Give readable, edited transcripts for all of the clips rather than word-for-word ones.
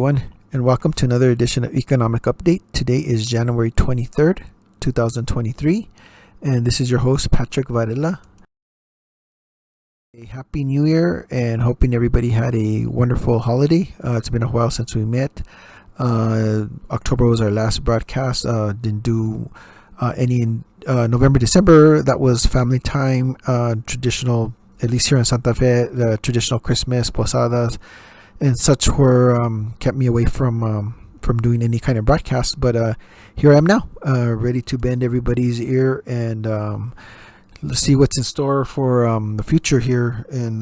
everyone, and welcome to another edition of Economic Update. Today is January 23rd, 2023, and this is your host, Patrick Varela. A happy New Year, and hoping everybody had a wonderful holiday. It's been a while since we met. October was our last broadcast. Didn't do any in November, December. That was family time, traditional, at least here in Santa Fe, the traditional Christmas, posadas, and such were kept me away from doing any kind of broadcast. But here I am now, ready to bend everybody's ear and let's see what's in store for the future here in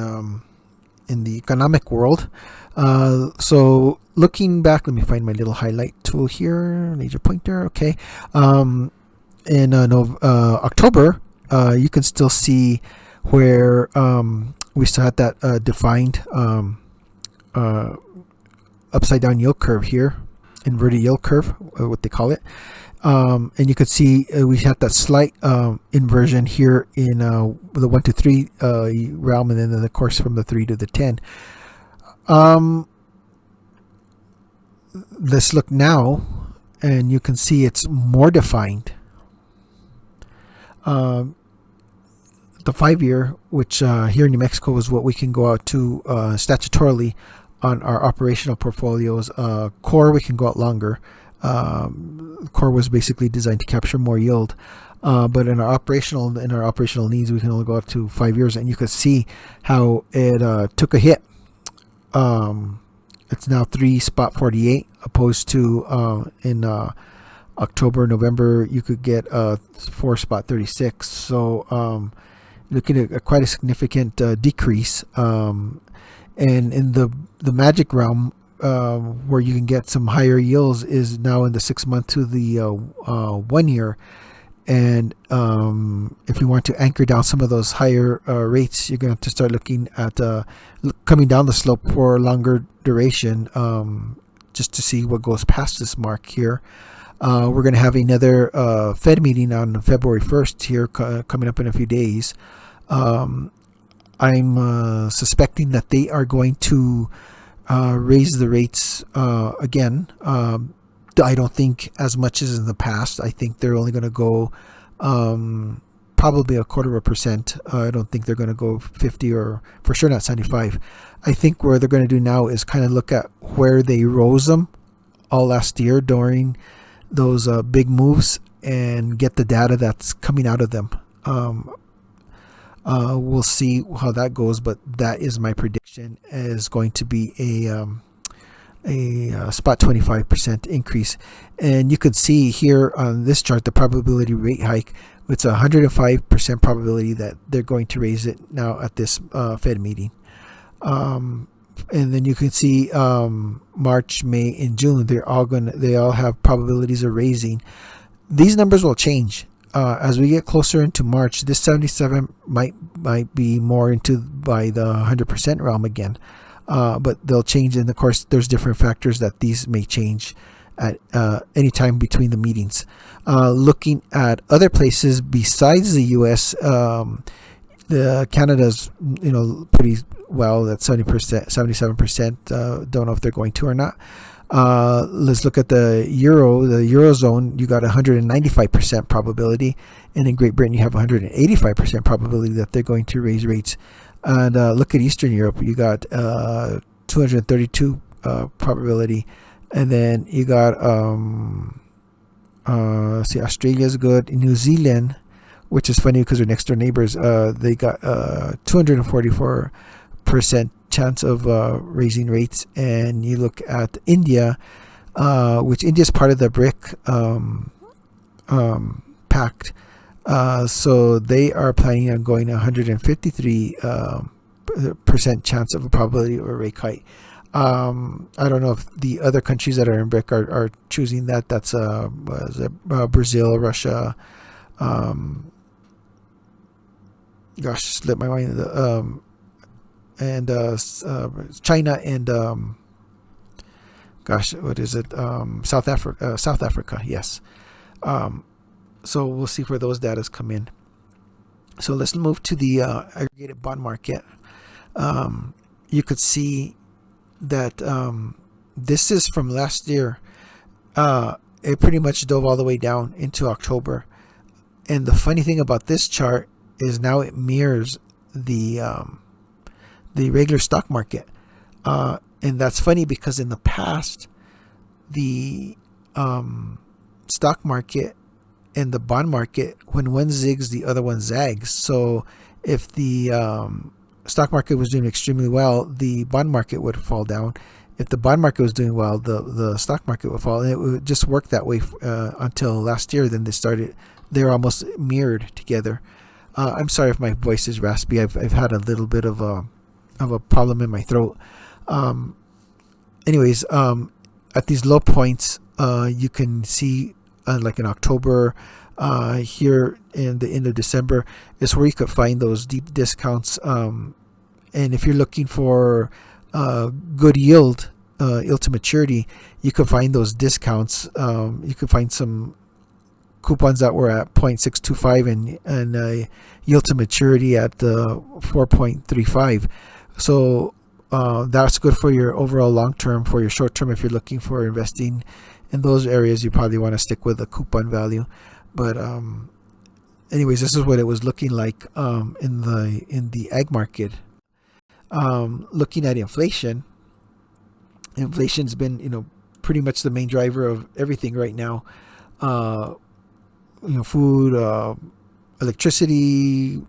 the economic world. So looking back, let me find my little highlight tool here, laser pointer. Okay, in October, you can still see where we still had that defined upside down yield curve here, inverted yield curve, what they call it. And you could see we had that slight inversion here in the 1 to 3 realm, and then of course from the 3 to the 10. Let's look now, and you can see it's more defined. The 5-year, which here in New Mexico is what we can go out to statutorily on our operational portfolios. Core, we can go out longer. Core was basically designed to capture more yield, but in our operational needs, we can only go up to 5 years, and you can see how it took a hit. It's now 3.48 opposed to in October, November, you could get 4.36. So looking at quite a significant decrease. And in the magic realm, where you can get some higher yields, is now in the 6 month to the 1 year. And if you want to anchor down some of those higher rates, you're going to have to start looking at coming down the slope for a longer duration, just to see what goes past this mark here. We're going to have another Fed meeting on February 1st here, coming up in a few days. I'm suspecting that they are going to raise the rates again. I don't think as much as in the past. I think they're only going to go probably 0.25%. I don't think they're going to go 50, or for sure not 75. I think what they're going to do now is kind of look at where they rose them all last year during those big moves and get the data that's coming out of them. We'll see how that goes, but that is my prediction, is going to be a spot 25% increase. And you can see here on this chart the probability rate hike. It's 105% probability that they're going to raise it now at this Fed meeting. And then you can see March, May, and June, they all have probabilities of raising. These numbers will change as we get closer into March. This 77 might be more into by the 100% realm again, but they'll change. And of course, there's different factors that these may change at any time between the meetings. Looking at other places besides the U.S., the Canada's pretty well at 70%, 77%. Don't know if they're going to or not. Let's look at the Eurozone. You got 195% probability, and in Great Britain you have 185% probability that they're going to raise rates. And look at Eastern Europe. You got 232 probability, and then you got see, Australia's good. New Zealand, which is funny because they're next door neighbors, they got 244% chance of raising rates. And you look at India, which India is part of the BRIC pact, so they are planning on going 153% chance of a probability of a rate hike. I don't know if the other countries that are in BRIC are choosing that. That's Brazil, Russia, gosh, slipped my mind. And China, and gosh, what is it? South Africa. Yes. So we'll see where those data come in. So let's move to the aggregated bond market. You could see that this is from last year. It pretty much dove all the way down into October. And the funny thing about this chart is now it mirrors the regular stock market. And that's funny because in the past, the stock market and the bond market, when one zigs, the other one zags. So if the stock market was doing extremely well, the bond market would fall down. If the bond market was doing well, the stock market would fall. And it would just work that way until last year. Then they were almost mirrored together. I'm sorry if my voice is raspy. I've had a little bit of a problem in my throat. Anyways, at these low points, you can see like in October, here in the end of December is where you could find those deep discounts. And if you're looking for good yield to maturity, you could find those discounts. You could find some coupons that were at 0.625 and yield to maturity at 4.35. So that's good for your overall long term. For your short term, if you're looking for investing in those areas, you probably want to stick with the coupon value. But anyways, this is what it was looking like in the ag market. Looking at inflation, inflation's been pretty much the main driver of everything right now. Food, electricity,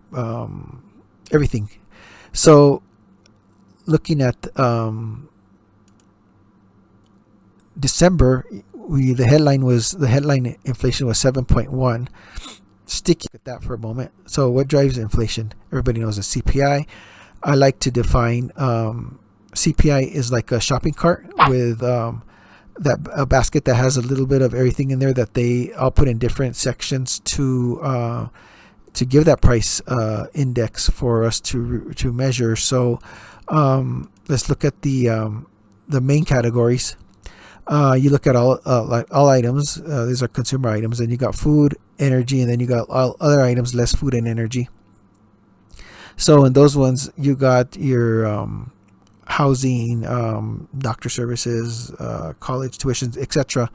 everything. So looking at December, the headline inflation was 7.1. Stick with that for a moment. So what drives inflation? Everybody knows the CPI. I like to define CPI is like a shopping cart with a basket that has a little bit of everything in there that they all put in different sections to give that price index for us to measure. So let's look at the main categories. You look at all items. These are consumer items, and you got food, energy, and then you got all other items, less food and energy. So in those ones, you got your housing, doctor services, college tuitions, etc.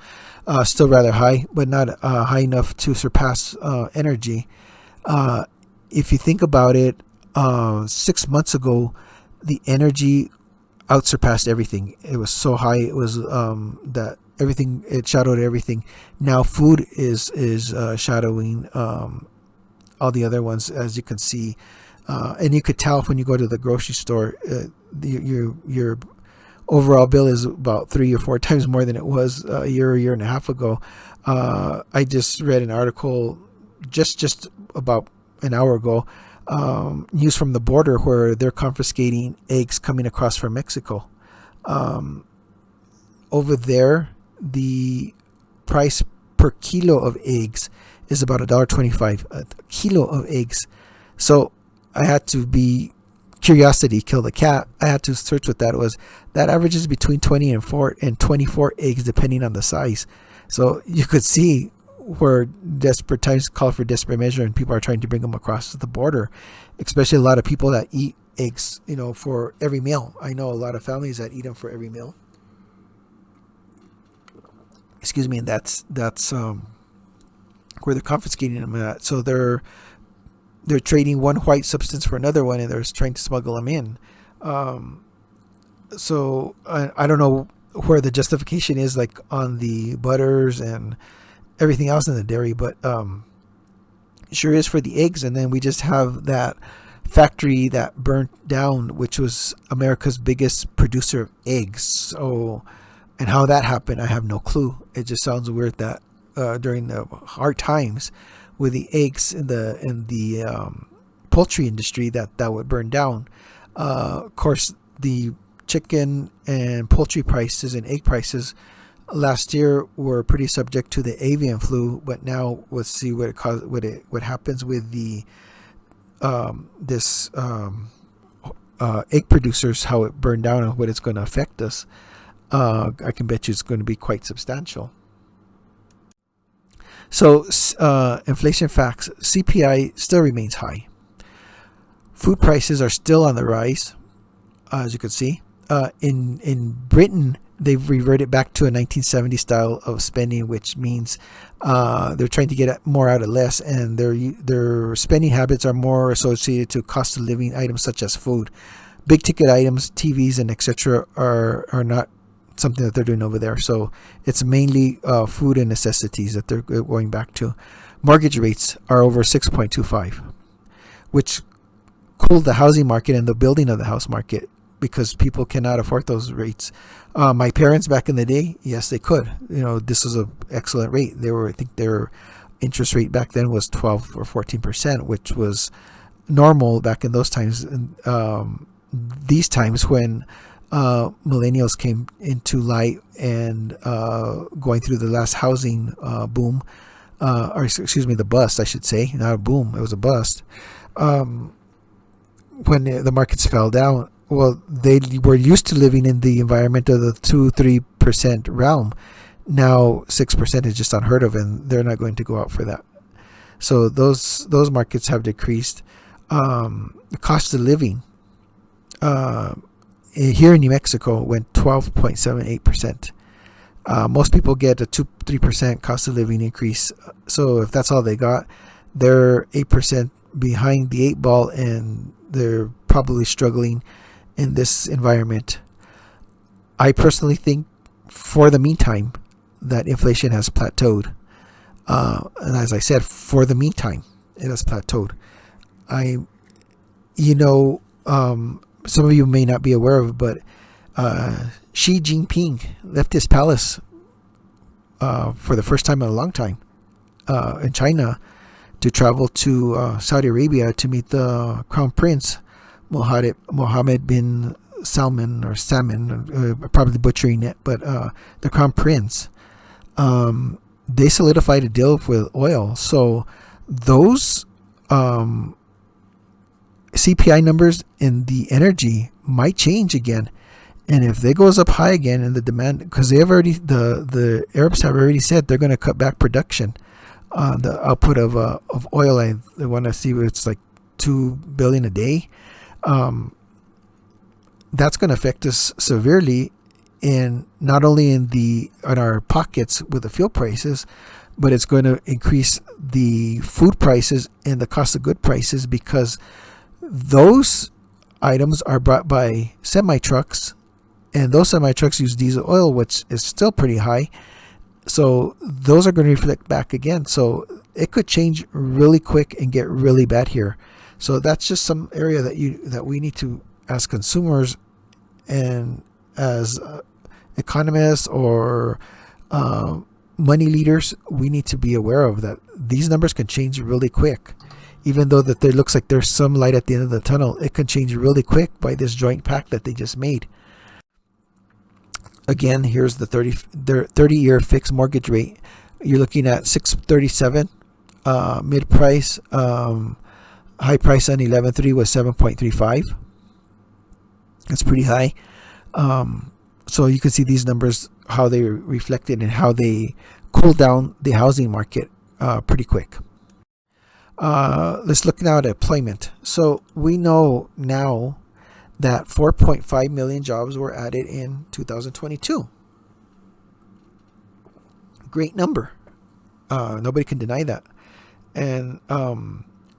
Still rather high, but not high enough to surpass energy. If you think about it, 6 months ago, the energy outsurpassed everything. It was so high. It was that everything, it shadowed everything. Now food is shadowing all the other ones, as you can see. And you could tell when you go to the grocery store, your overall bill is about 3 or 4 times more than it was a year and a half ago. I just read an article just about an hour ago, news from the border, where they're confiscating eggs coming across from Mexico. Over there, the price per kilo of eggs is about $1.25 a kilo of eggs. So I had to be curiosity kill the cat. I had to search what that was. That averages between 20 and 24 eggs depending on the size. So you could see where desperate times call for desperate measure, and people are trying to bring them across the border, especially a lot of people that eat eggs, for every meal. I know a lot of families that eat them for every meal. Excuse me, and that's where they're confiscating them at. So they're trading one white substance for another one, and they're trying to smuggle them in. So I don't know where the justification is, like on the butters and everything else in the dairy, but sure is for the eggs. And then we just have that factory that burnt down, which was America's biggest producer of eggs. So, and how that happened, I have no clue. It just sounds weird that during the hard times with the eggs in the poultry industry that would burn down. Of course, the chicken and poultry prices and egg prices last year were pretty subject to the avian flu, but now let's see what happens with the egg producers, how it burned down and what it's going to affect us. I can bet you it's going to be quite substantial. So inflation facts: CPI still remains high. Food prices are still on the rise, as you can see. In Britain, they've reverted back to a 1970 style of spending, which means they're trying to get more out of less, and their spending habits are more associated to cost of living items such as food. Big ticket items, TVs, and etc. are not something that they're doing over there. So it's mainly food and necessities that they're going back to. Mortgage rates are over 6.25, which cooled the housing market and the building of the house market, because people cannot afford those rates. My parents back in the day, yes, they could. This was an excellent rate. I think their interest rate back then was 12 or 14%, which was normal back in those times. These times when millennials came into light and going through the last housing boom, or excuse me, the bust, I should say, not a boom, it was a bust. When the markets fell down, well, they were used to living in the environment of the 2-3% realm. Now 6% is just unheard of, and they're not going to go out for that. So those markets have decreased. The cost of living here in New Mexico went 12.78%. Most people get a 2-3% cost of living increase. So if that's all they got, they're 8% behind the 8 ball, and they're probably struggling in this environment. I personally think, for the meantime, that inflation has plateaued. And as I said, for the meantime, it has plateaued. Some of you may not be aware of it, but Xi Jinping left his palace for the first time in a long time in China to travel to Saudi Arabia to meet the Crown Prince Mohammed bin Salman, or Salmon, probably butchering it, but the Crown Prince. They solidified a deal with oil, so those CPI numbers in the energy might change again. And if they goes up high again in the demand, because they have already, the Arabs have already said they're going to cut back production on the output of oil. They want to see it's like 2 billion a day. That's going to affect us severely, in not only in our pockets with the fuel prices, but it's going to increase the food prices and the cost of good prices, because those items are brought by semi-trucks, and those semi-trucks use diesel oil, which is still pretty high. So those are going to reflect back again. So it could change really quick and get really bad here. So that's just some area that we need to, as consumers and as economists or money leaders, we need to be aware of that. These numbers can change really quick. Even though that there looks like there's some light at the end of the tunnel, it can change really quick by this joint pact that they just made. Again, here's the 30-year fixed mortgage rate. You're looking at 637. Mid price, high price on 11/3 was 7.35. That's pretty high. So you can see these numbers, how they reflected and how they cooled down the housing market pretty quick. Let's look now at employment. So we know now that 4.5 million jobs were added in 2022. Great number. Nobody can deny that. And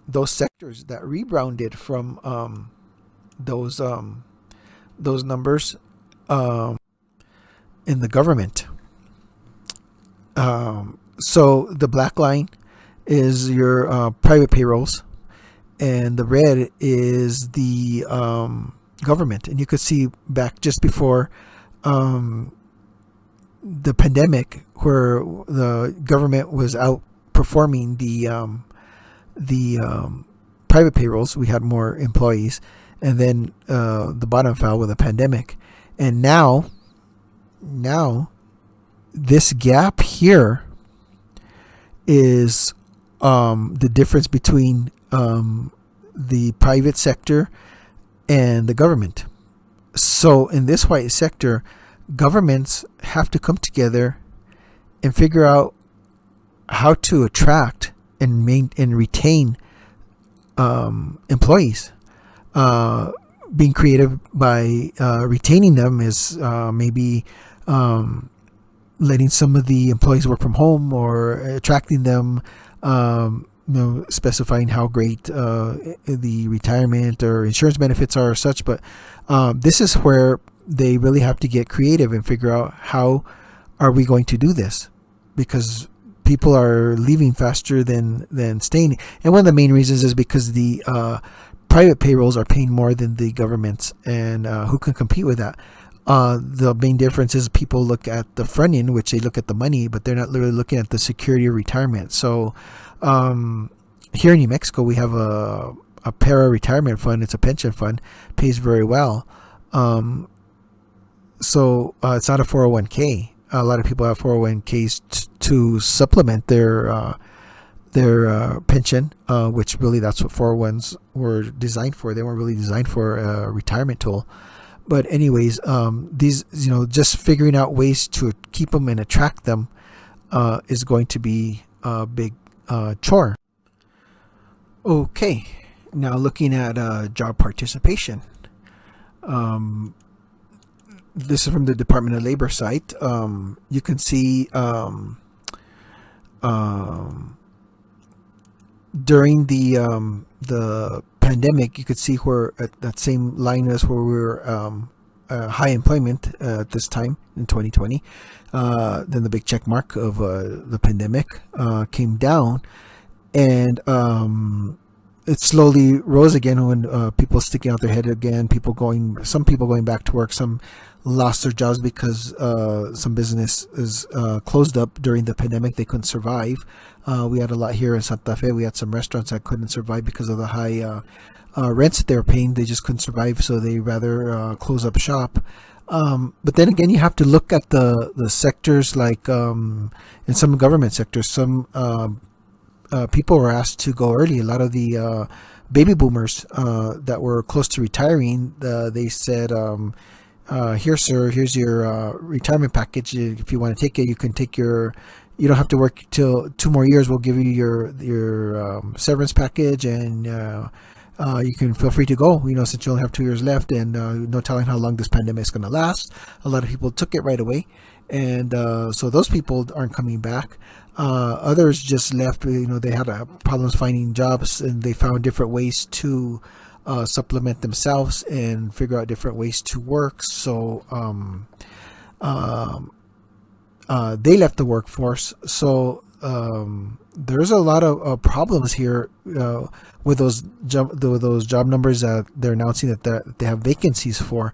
those sectors that rebounded from those numbers in the government. So the black line is your private payrolls, and the red is the government. And you could see back just before the pandemic, where the government was outperforming the private payrolls. We had more employees, and then the bottom fell with the pandemic. And now this gap here is the difference between the private sector and the government. So in this white sector, governments have to come together and figure out how to attract and retain employees. Being creative by retaining them is maybe letting some of the employees work from home or attracting them, specifying how great the retirement or insurance benefits are or such. But this is where they really have to get creative and figure out how are we going to do this, because people are leaving faster than staying. And one of the main reasons is because the private payrolls are paying more than the government's, and who can compete with that? The main difference is people look at the front end, which they look at the money, but they're not literally looking at the security of retirement. So here in New Mexico, we have a para retirement fund. It's a pension fund, pays very well. So it's not a 401k. A lot of people have 401ks to supplement their pension, which really that's what 401s were designed for. They weren't really designed for a retirement tool. But anyways, these, just figuring out ways to keep them and attract them is going to be a big chore. Okay, now looking at job participation. This is from the Department of Labor site. You can see during the pandemic, you could see where at that same line as where we were high employment at this time in 2020. Then the big check mark of the pandemic came down, and it slowly rose again when people sticking out their head again. Some people going back to work. Some lost their jobs because some business is closed up during the pandemic. They couldn't survive. We had a lot here in Santa Fe. We had some restaurants that couldn't survive because of the high rents that they were paying. They just couldn't survive, so they rather close up shop. But then again, you have to look at the sectors, like in some government sectors, some people were asked to go early. A lot of the baby boomers that were close to retiring, they said, here, sir, here's your retirement package. If you want to take it, you can take you don't have to work till 2 more years. We'll give you your severance package, and you can feel free to go, since you only have 2 years left, and no telling how long this pandemic is going to last. A lot of people took it right away, and so those people aren't coming back. Others just left. They had problems finding jobs, and they found different ways to supplement themselves and figure out different ways to work. So they left the workforce. So there's a lot of problems here with those job numbers that they're announcing that they have vacancies for.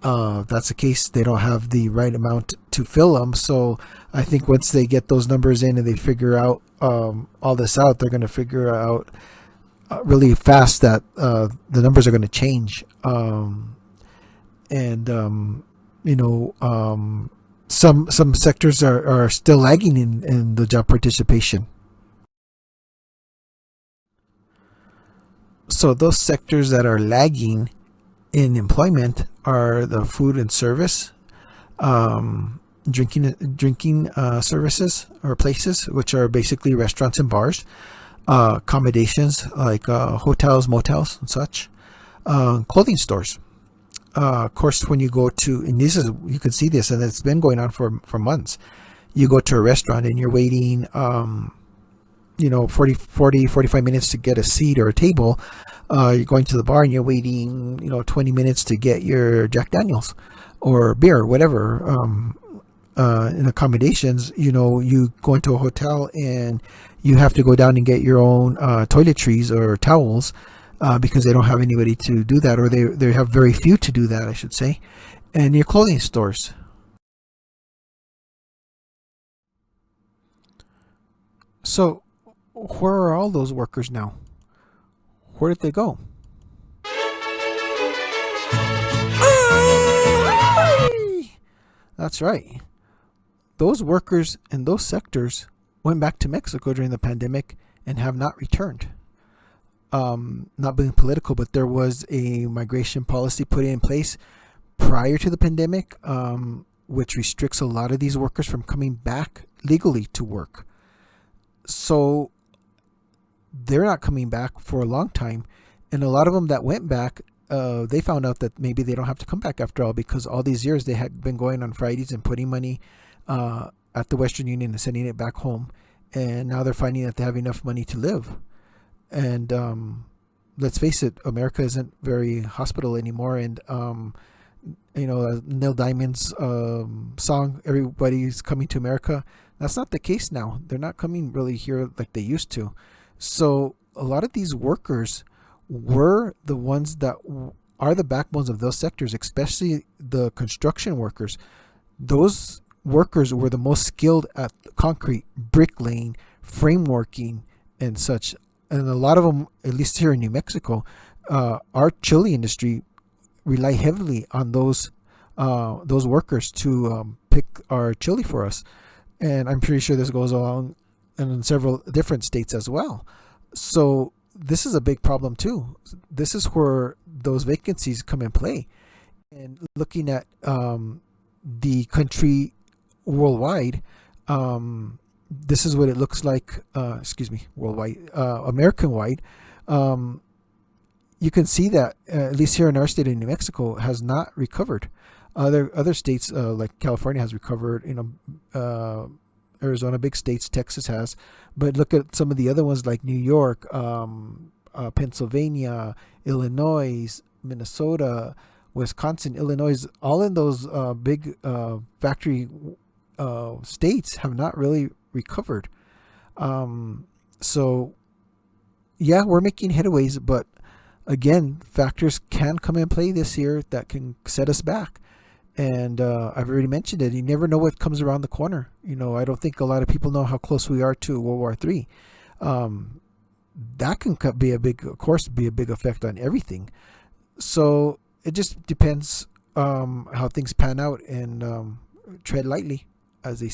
If that's the case, they don't have the right amount to fill them. So I think once they get those numbers in and they figure out all this out, they're going to figure out really fast that the numbers are going to change. Some sectors are still lagging in the job participation. So those sectors that are lagging in employment are the food and service, drinking services or places, which are basically restaurants and bars, accommodations like hotels, motels, and such, clothing stores. Of course, when you go to, and you can see this, and it's been going on for months. You go to a restaurant and you're waiting, 45 minutes to get a seat or a table. You're going to the bar and you're waiting, 20 minutes to get your Jack Daniels or beer or whatever. In accommodations, you go into a hotel and you have to go down and get your own toiletries or towels because they don't have anybody to do that, or they have very few to do that, I should say. And your clothing stores. So where are all those workers now? Where did they go? That's right. Those workers in those sectors went back to Mexico during the pandemic and have not returned. Not being political, but there was a migration policy put in place prior to the pandemic, which restricts a lot of these workers from coming back legally to work. So they're not coming back for a long time. And a lot of them that went back, they found out that maybe they don't have to come back after all, because all these years they had been going on Fridays and putting money at the Western Union and sending it back home, and now they're finding that they have enough money to live. And let's face it, America isn't very hospitable anymore. And Neil Diamond's song, "Everybody's Coming to America," that's not the case now. They're not coming really here like they used to. So a lot of these workers were the ones that are the backbones of those sectors, especially the construction workers. Those workers were the most skilled at concrete, bricklaying, frameworking, and such. And a lot of them, at least here in New Mexico, our chili industry rely heavily on those workers to pick our chili for us. And I'm pretty sure this goes along in several different states as well. So this is a big problem too. This is where those vacancies come in play. And looking at the country worldwide, this is what it looks like. Worldwide, American-wide. You can see that at least here in our state of New Mexico has not recovered. Other states like California has recovered. Arizona, big states, Texas has. But look at some of the other ones like New York, Pennsylvania, Illinois, Minnesota, Wisconsin, Illinois. All in those big factory states have not really recovered. So yeah, we're making headways, but again, factors can come in play this year that can set us back. And I've already mentioned it. You never know what comes around the corner. I don't think a lot of people know how close we are to World War III. That can be a big effect on everything. So it just depends how things pan out, and tread lightly, as they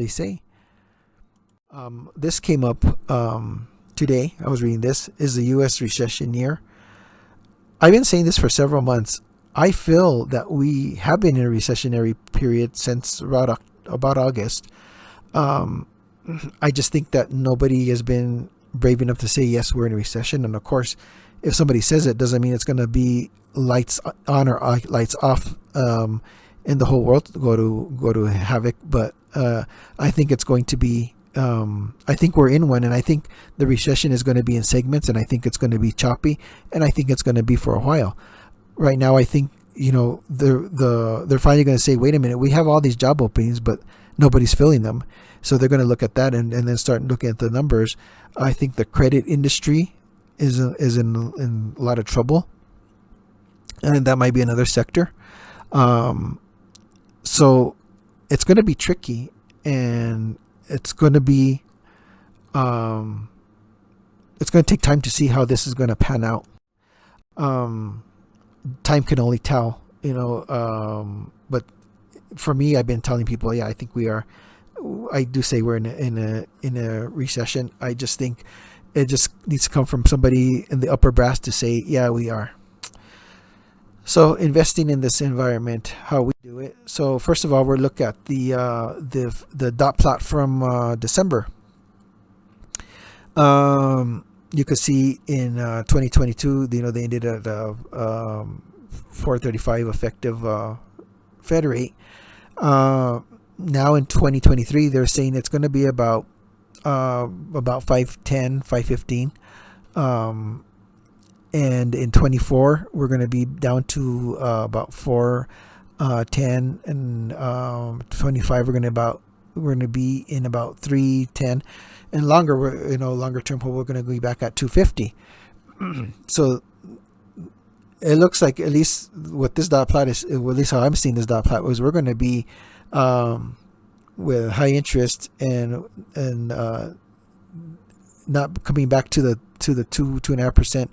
say. This came up today. I was reading this. Is the U.S. recession near? I've been saying this for several months. I feel that we have been in a recessionary period since about August. I just think that nobody has been brave enough to say, yes, we're in a recession. And of course, if somebody says it, doesn't mean it's going to be lights on or lights off in the whole world go to havoc. But I think it's going to be, I think we're in one, and I think the recession is going to be in segments, and I think it's going to be choppy, and I think it's going to be for a while. Right now, I think they're finally going to say, wait a minute, we have all these job openings, but nobody's filling them. So they're going to look at that and then start looking at the numbers. I think the credit industry is in a lot of trouble, and that might be another sector. So it's going to be tricky, and it's going to be it's going to take time to see how this is going to pan out. Time can only tell, but for me, I've been telling people, yeah, I think we are. I do say we're in a recession. I just think it just needs to come from somebody in the upper brass to say, yeah, we are. So investing in this environment, how we do it. So first of all, we'll look at the dot plot from December. You could see in 2022, they ended at 4.35 effective Fed rate. Now in 2023, they're saying it's going to be about 5.10, 5.15. And in 24, we're going to be down to about 4.10, and 25 we're going to be in about 3.10, and longer term, we're going to be back at 2.50. So it looks like, at least what this dot plot is, at least how I'm seeing this dot plot, was we're going to be with high interest and not coming back to the 2.5%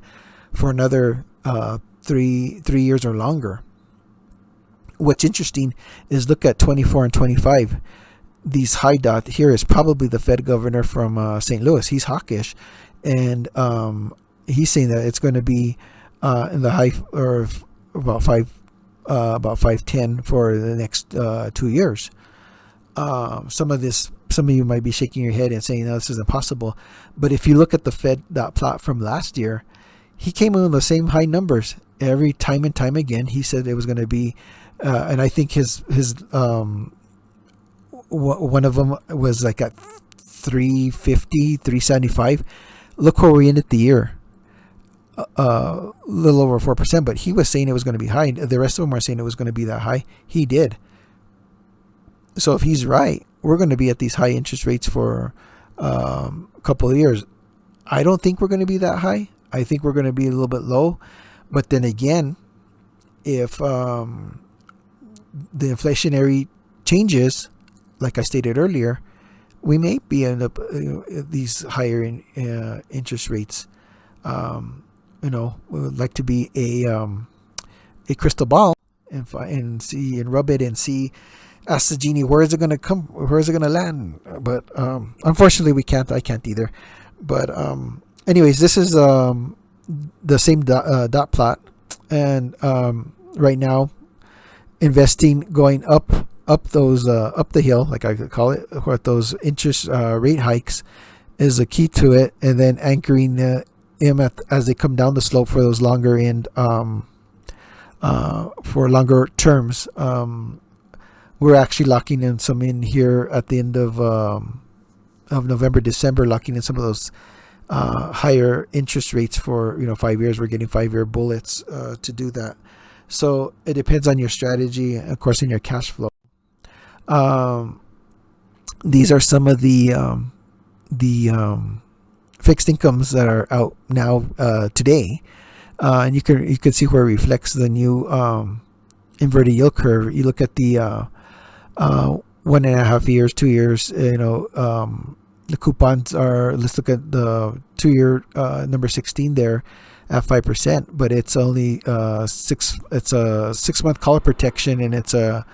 for another 3 years or longer. What's interesting is look at 24 and 25. These high dot here is probably the Fed governor from St. Louis. He's hawkish, and he's saying that it's going to be in the high, or about 5.10 for the next 2 years. Some of you might be shaking your head and saying, no, this is impossible. But if you look at the Fed dot plot from last year, he came in with the same high numbers every time and time again. He said it was going to be, and I think his one of them was like at 350, 375. Look where we ended the year. A little over 4%, but he was saying it was going to be high. The rest of them are saying it was going to be that high. He did. So if he's right, we're going to be at these high interest rates for a couple of years. I don't think we're going to be that high. I think we're going to be a little bit low. But then again, if the inflationary changes, like I stated earlier, we may be in these higher interest rates. We would like to be a crystal ball and see and rub it and see. Ask the genie, where is it going to come? Where is it going to land? But unfortunately, we can't. I can't either. But anyways, this is the same dot plot, and right now, investing going up those up the hill, like I could call it, what those interest rate hikes is a key to it, and then anchoring them as they come down the slope for those longer end for longer terms. We're actually locking in some in here at the end of November, December, locking in some of those higher interest rates for 5 years. We're getting 5-year bullets to do that. So it depends on your strategy, of course, in your cash flow. These are some of the fixed incomes that are out now today, and you can see where it reflects the new inverted yield curve. You look at the 1.5 years, 2 years. The coupons are. Let's look at the 2-year number 16 there at 5%, but it's only six. It's a 6-month call protection, and it's a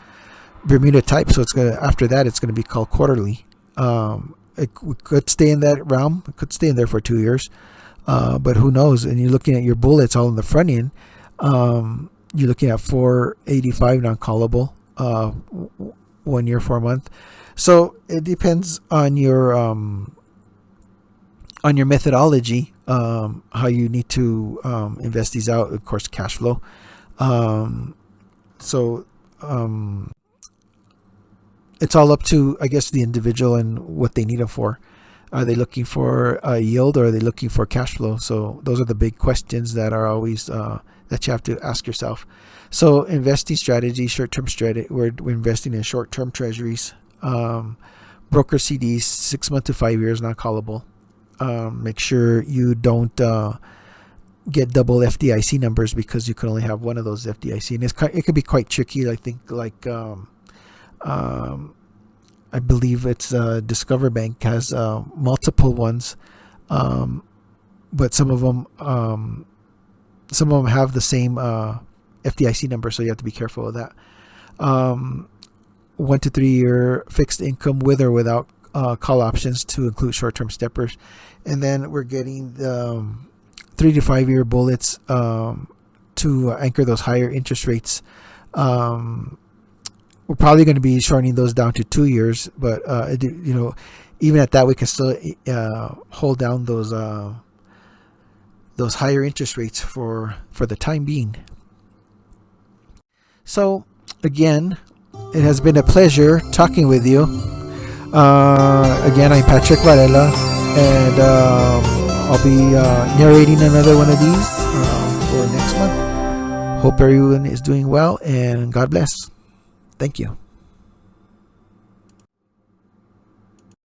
Bermuda type. So after that it's gonna be called quarterly. It could stay in that realm. It could stay in there for 2 years, but who knows? And you're looking at your bullets all in the front end. You're looking at 485 non-callable, 1 year, 4 month. So it depends on your methodology, how you need to invest these out. Of course, cash flow. It's all up to, I guess, the individual and what they need them for. Are they looking for a yield, or are they looking for cash flow? So those are the big questions that are always that you have to ask yourself. So investing strategy, short-term strategy. We're investing in short-term treasuries, broker CDs, 6 months to 5 years, not callable. Make sure you don't get double FDIC numbers, because you can only have one of those FDIC, and it can be quite tricky. I think I believe it's Discover Bank has multiple ones, but some of them have the same FDIC number, so you have to be careful of that. 1 to 3 year fixed income with or without call options to include short-term steppers, and then we're getting the 3 to 5 year bullets to anchor those higher interest rates. We're probably going to be shortening those down to 2 years, but even at that, we can still hold down those higher interest rates for the time being. So again, it has been a pleasure talking with you. Again, I'm Patrick Varela, and I'll be narrating another one of these for next month. Hope everyone is doing well, and God bless. Thank you.